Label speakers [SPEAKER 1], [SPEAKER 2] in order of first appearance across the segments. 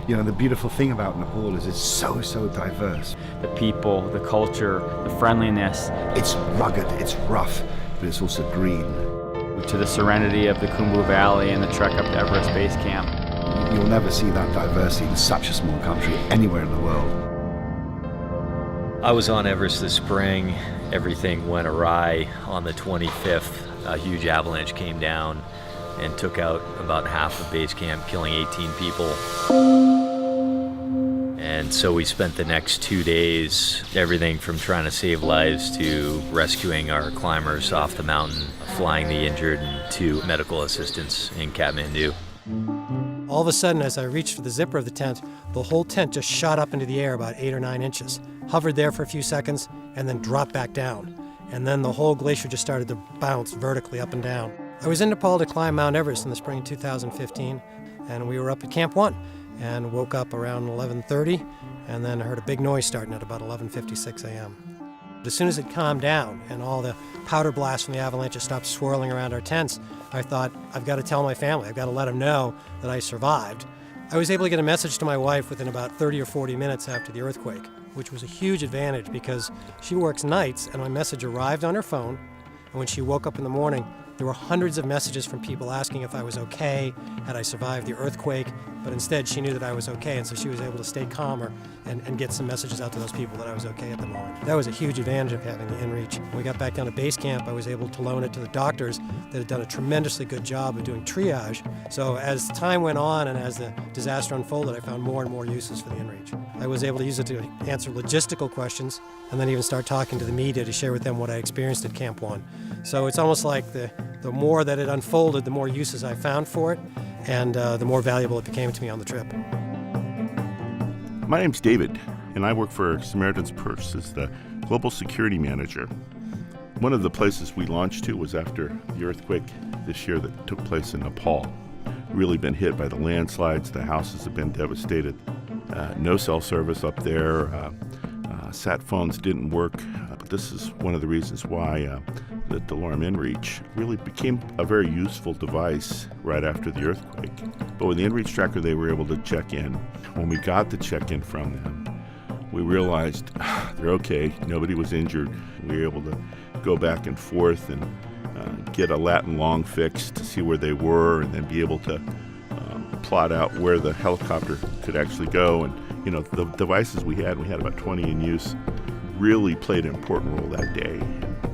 [SPEAKER 1] You know, the beautiful thing about Nepal is it's so diverse.
[SPEAKER 2] The people, the culture, the friendliness.
[SPEAKER 1] It's rugged, it's rough, but it's also green.
[SPEAKER 2] To the serenity of the Khumbu Valley and the trek up to Everest Base Camp.
[SPEAKER 1] You'll never see that diversity in such a small country anywhere in the world.
[SPEAKER 3] I was on Everest this spring. Everything went awry. On the 25th, a huge avalanche came down and took out about half of base camp, killing 18 people. And so we spent the next 2 days, everything from trying to save lives to rescuing our climbers off the mountain, flying the injured, and to medical assistance in Kathmandu.
[SPEAKER 4] All of a sudden, as I reached for the zipper of the tent, the whole tent just shot up into the air about 8 or 9 inches, hovered there for a few seconds, and then dropped back down. And then the whole glacier just started to bounce vertically up and down. I was in Nepal to climb Mount Everest in the spring of 2015, and we were up at Camp 1 and woke up around 11:30, and then I heard a big noise starting at about 11:56 a.m. As soon as it calmed down and all the powder blasts from the avalanche stopped swirling around our tents, I thought, I've got to tell my family. I've got to let them know that I survived. I was able to get a message to my wife within about 30 or 40 minutes after the earthquake, which was a huge advantage because she works nights, and my message arrived on her phone, and when she woke up in the morning, there were hundreds of messages from people asking if I was okay, had I survived the earthquake, but instead she knew that I was okay, and so she was able to stay calmer and get some messages out to those people that I was okay at the moment. That was a huge advantage of having the inReach. When we got back down to base camp, I was able to loan it to the doctors that had done a tremendously good job of doing triage. So as time went on and as the disaster unfolded, I found more and more uses for the inReach. I was able to use it to answer logistical questions and then even start talking to the media to share with them what I experienced at Camp 1. So it's almost like the more that it unfolded, the more uses I found for it, and the more valuable it became to me on the trip.
[SPEAKER 5] My name's David, and I work for Samaritan's Purse as the Global Security Manager. One of the places we launched to was after the earthquake this year that took place in Nepal. Really been hit by the landslides, the houses have been devastated. No cell service up there, sat phones didn't work, but this is one of the reasons why the DeLorme inReach really became a very useful device right after the earthquake. But with the inReach tracker, they were able to check in. When we got the check-in from them, we realized they're okay, nobody was injured. We were able to go back and forth and get a lat and long fix to see where they were, and then be able to plot out where the helicopter could actually go. And you know, the devices we had about 20 in use, really played an important role that day.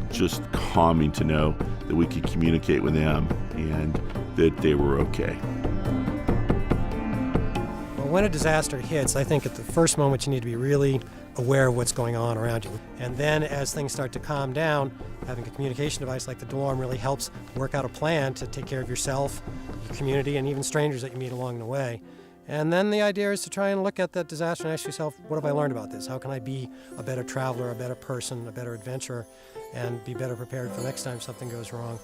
[SPEAKER 5] Just calming to know that we could communicate with them and that they were okay.
[SPEAKER 4] Well, when a disaster hits, I think at the first moment you need to be really aware of what's going on around you. And then as things start to calm down, having a communication device like the DeLorme really helps work out a plan to take care of yourself, your community, and even strangers that you meet along the way. And then the idea is to try and look at that disaster and ask yourself, what have I learned about this? How can I be a better traveler, a better person, a better adventurer, and be better prepared for next time something goes wrong?